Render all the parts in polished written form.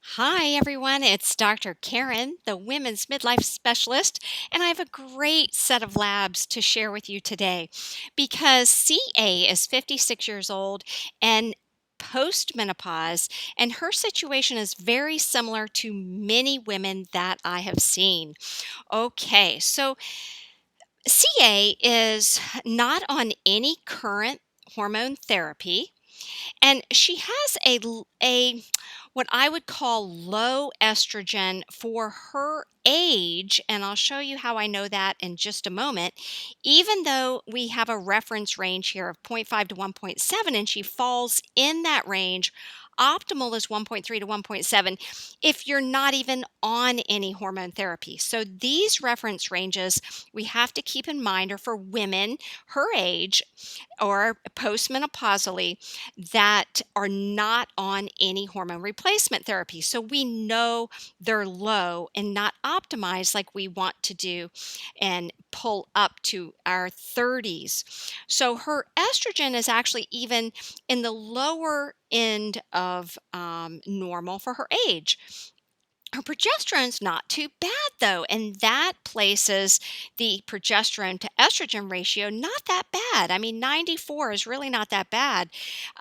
Hi, everyone. It's Dr. Karen, the Women's Midlife Specialist, and I have a great set of labs to share with you today because CA is 56 years old and postmenopause, and her situation is very similar to many women that I have seen. Okay, so CA is not on any current hormone therapy. And she has a what I would call low estrogen for her age, and I'll show you how I know that in just a moment. Even though we have a reference range here of zero point 0.5 to 1.7, and she falls in that range, optimal is 1.3 to 1.7 if you're not even on any hormone therapy. So these reference ranges we have to keep in mind are for women her age or postmenopausally that are not on any hormone replacement therapy. So we know they're low and not optimized like we want to do and pull up to our 30s. So her estrogen is actually even in the lower end of normal for her age. Her progesterone's not too bad though, and that places the progesterone to estrogen ratio not that bad. I mean, 94 is really not that bad.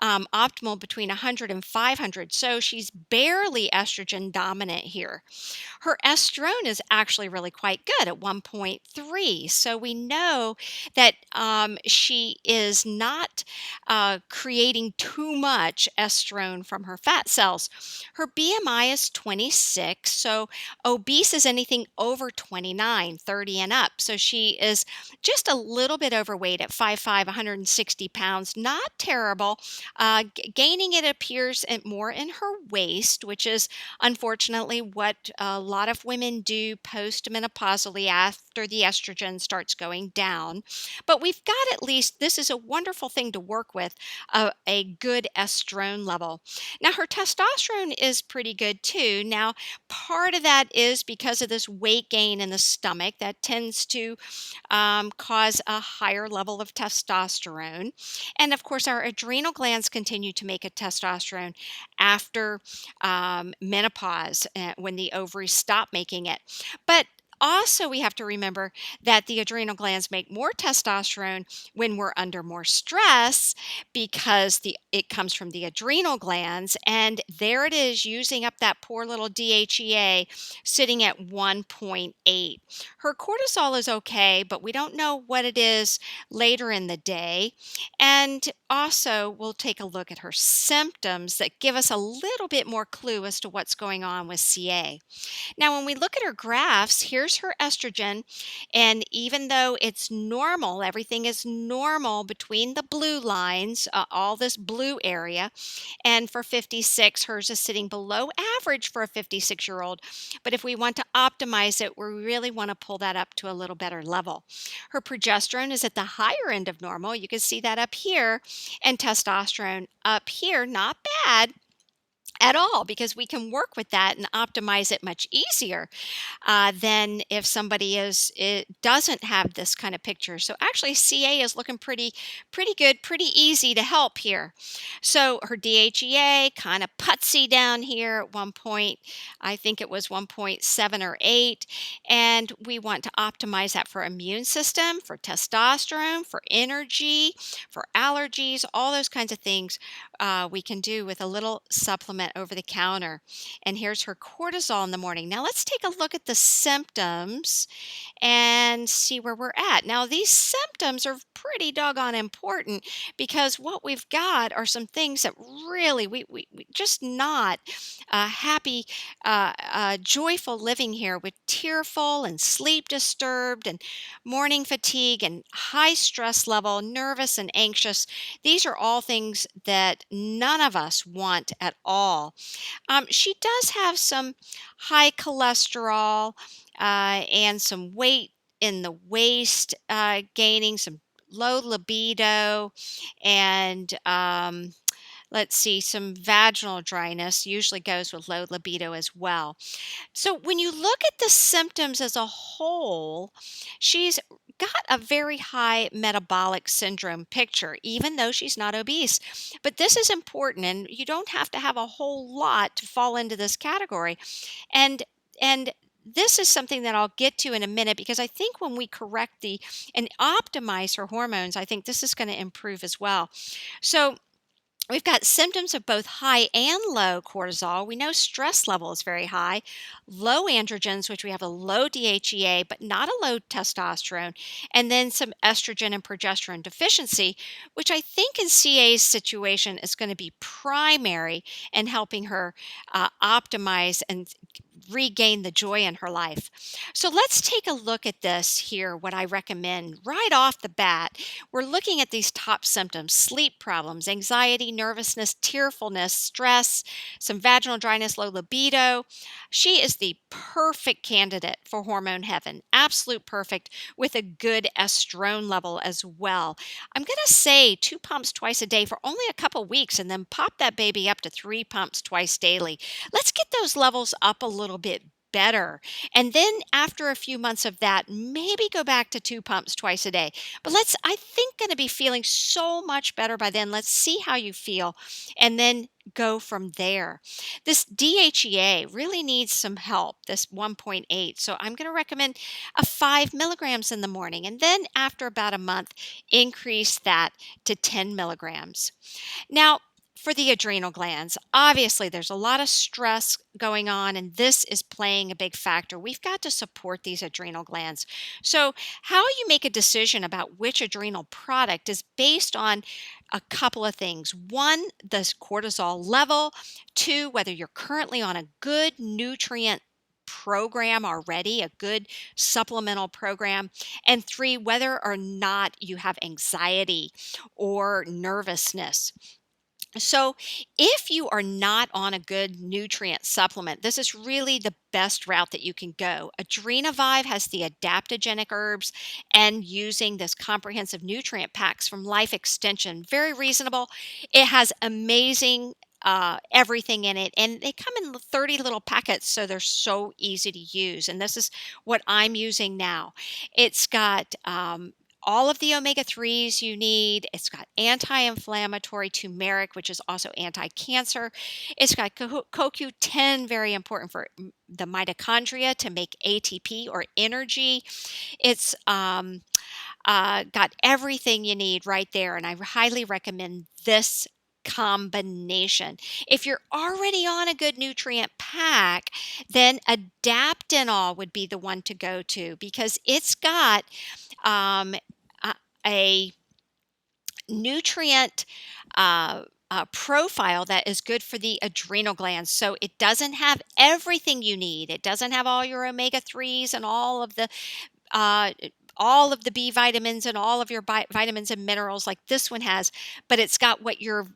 Optimal between 100 and 500. So she's barely estrogen dominant here. Her estrone is actually really quite good at 1.3. So we know that she is not creating too much estrone from her fat cells. Her BMI is 26. So obese is anything over 29, 30 and up. So she is just a little bit overweight at 5'5", 160 pounds. Not terrible. Gaining it appears more in her waist, which is unfortunately what a lot of women do postmenopausally after the estrogen starts going down. But we've got at least, this is a wonderful thing to work with, a good estrone level. Now, her testosterone is pretty good too. Now, part of that is because of this weight gain in the stomach that tends to cause a higher level of testosterone. And of course, our adrenal glands continue to make a testosterone after menopause when the ovaries stop making it. But also, we have to remember that the adrenal glands make more testosterone when we're under more stress because it comes from the adrenal glands, and there it is using up that poor little DHEA sitting at 1.8. Her cortisol is okay, but we don't know what it is later in the day. And also, we'll take a look at her symptoms that give us a little bit more clue as to what's going on with CA. Now, when we look at her graphs, here's her estrogen, and even though it's normal, everything is normal between the blue lines, all this blue area, and for 56, hers is sitting below average for a 56-year-old. But if we want to optimize it, we really want to pull that up to a little better level. Her progesterone is at the higher end of normal. You can see that up here, and testosterone up here, not bad at all because we can work with that and optimize it much easier than if somebody it doesn't have this kind of picture. So actually CA is looking pretty good, pretty easy to help here. So her DHEA kind of putsy down here at one point. I think it was 1.7 or 8, and we want to optimize that for immune system, for testosterone, for energy, for allergies, all those kinds of things we can do with a little supplement over the counter. And here's her cortisol in the morning. Now let's take a look at the symptoms and see where we're at. Now, these symptoms are pretty doggone important because what we've got are some things that really we just not happy, joyful living here with tearful and sleep disturbed and morning fatigue and high stress level, nervous and anxious. These are all things that none of us want at all. She does have some high cholesterol and some weight in the waist gaining, some low libido, and let's see, some vaginal dryness usually goes with low libido as well. So when you look at the symptoms as a whole, she's got a very high metabolic syndrome picture, even though she's not obese. But this is important, and you don't have to have a whole lot to fall into this category. And and this is something that I'll get to in a minute because I think when we correct the and optimize her hormones, I think this is going to improve as well. So we've got symptoms of both high and low cortisol. We know stress level is very high, low androgens, which we have a low DHEA, but not a low testosterone, and then some estrogen and progesterone deficiency, which I think in CA's situation is going to be primary in helping her optimize and regain the joy in her life. So let's take a look at this here, what I recommend right off the bat. We're looking at these top symptoms: sleep problems, anxiety, nervousness, tearfulness, stress, some vaginal dryness, low libido. She is the perfect candidate for Hormone Heaven. Absolute perfect, with a good estrone level as well. I'm going to say 2 pumps twice a day for only a couple weeks, and then pop that baby up to 3 pumps twice daily. Let's get those levels up a little bit better. And then after a few months of that, maybe go back to 2 pumps twice a day. But I think, going to be feeling so much better by then. Let's see how you feel and then go from there. This DHEA really needs some help, this 1.8. So I'm going to recommend a 5 milligrams in the morning. And then after about a month, increase that to 10 milligrams. Now, for the adrenal glands, obviously there's a lot of stress going on, and this is playing a big factor. We've got to support these adrenal glands. So, how you make a decision about which adrenal product is based on a couple of things. One, the cortisol level. Two, whether you're currently on a good nutrient program already, a good supplemental program. And three, whether or not you have anxiety or nervousness. So, if you are not on a good nutrient supplement, this is really the best route that you can go. Adrenovive has the adaptogenic herbs, and using this comprehensive nutrient packs from Life Extension, very reasonable. It has amazing everything in it, and they come in 30 little packets, so they're so easy to use. And this is what I'm using now. It's got all of the omega 3s you need. It's got anti inflammatory turmeric, which is also anti cancer. It's got CoQ10, very important for the mitochondria to make ATP or energy. It's got everything you need right there. And I highly recommend this combination. If you're already on a good nutrient pack, then Adaptinol would be the one to go to because it's got um, a nutrient profile that is good for the adrenal glands. So it doesn't have everything you need. It doesn't have all your omega 3s and uh, all of the B vitamins and all of your vitamins and minerals like this one has, but it's got what your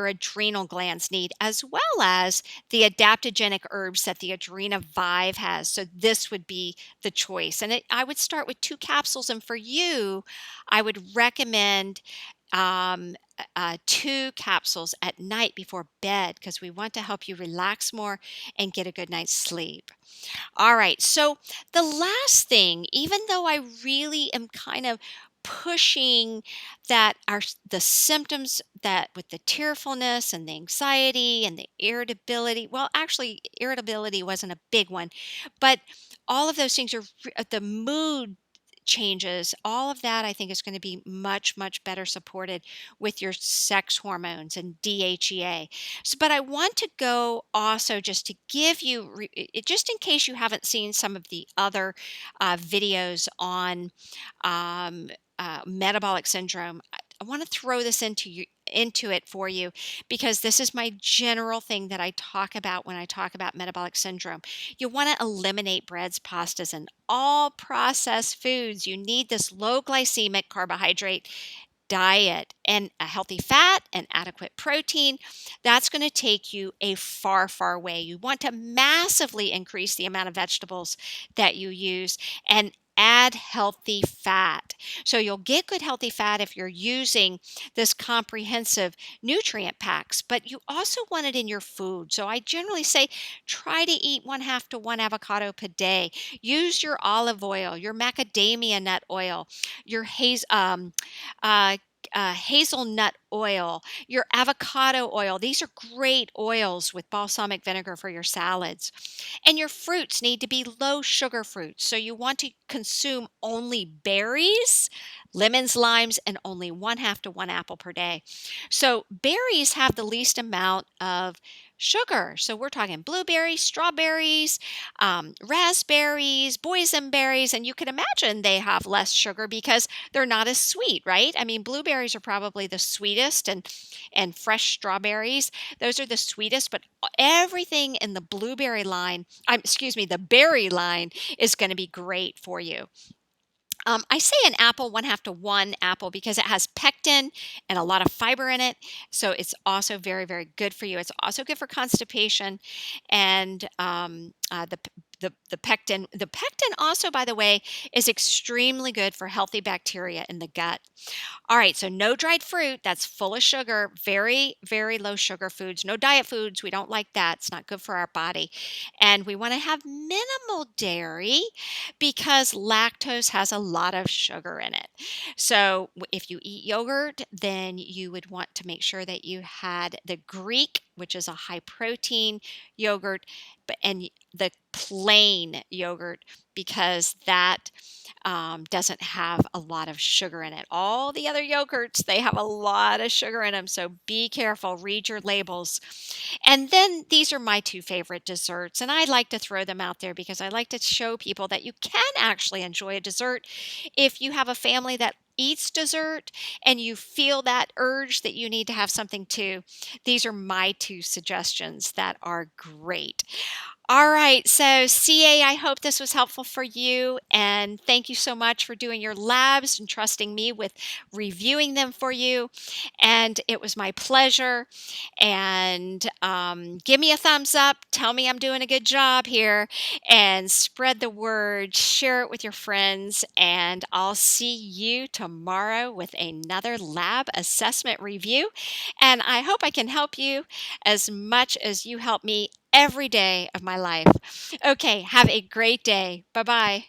adrenal glands need, as well as the adaptogenic herbs that the Adrenovive has. So this would be the choice. And I would start with 2 capsules. And for you, I would recommend 2 capsules at night before bed because we want to help you relax more and get a good night's sleep. All right. So the last thing, even though I really am kind of pushing that are the symptoms that with the tearfulness and the anxiety and the irritability, well, actually irritability wasn't a big one, but all of those things are the mood changes, all of that I think is going to be much, much better supported with your sex hormones and DHEA. So, but I want to go also just to give you, just in case you haven't seen some of the other videos on metabolic syndrome. I want to throw this into it for you because this is my general thing that I talk about when I talk about metabolic syndrome. You want to eliminate breads, pastas, and all processed foods. You need this low glycemic carbohydrate diet and a healthy fat and adequate protein. That's going to take you a far, far way. You want to massively increase the amount of vegetables that you use and add healthy fat. So you'll get good healthy fat if you're using this comprehensive nutrient packs, but you also want it in your food. So I generally say try to eat 1/2 to 1 avocado per day. Use your olive oil, your macadamia nut oil, your uh, hazelnut oil, your avocado oil. These are great oils with balsamic vinegar for your salads. And your fruits need to be low sugar fruits. So you want to consume only berries, lemons, limes, and only 1/2 to 1 apple per day. So berries have the least amount of sugar. So we're talking blueberries, strawberries, raspberries, boysenberries, and you can imagine they have less sugar because they're not as sweet, right? I mean, blueberries are probably the sweetest, and fresh strawberries, those are the sweetest, but everything in the blueberry line, excuse me, the berry line is going to be great for you. I say an apple, 1/2 to 1 apple, because it has pectin and a lot of fiber in it. So it's also very, very good for you. It's also good for constipation and the pectin also, by the way, is extremely good for healthy bacteria in the gut. All right, so no dried fruit. That's full of sugar. Very, very low sugar foods. No diet foods. We don't like that. It's not good for our body. And we want to have minimal dairy because lactose has a lot of sugar in it. So if you eat yogurt, then you would want to make sure that you had the Greek, which is a high protein yogurt, and the plain yogurt because that doesn't have a lot of sugar in it. All the other yogurts, they have a lot of sugar in them. So be careful, read your labels. And then these are my two favorite desserts. And I like to throw them out there because I like to show people that you can actually enjoy a dessert if you have a family that eats dessert and you feel that urge that you need to have something too. These are my two suggestions that are great. All right. So, CA, I hope this was helpful for you. And thank you so much for doing your labs and trusting me with reviewing them for you. And it was my pleasure. And give me a thumbs up. Tell me I'm doing a good job here. And spread the word. Share it with your friends. And I'll see you tomorrow with another lab assessment review. And I hope I can help you as much as you help me every day of my life. Okay, have a great day. Bye bye.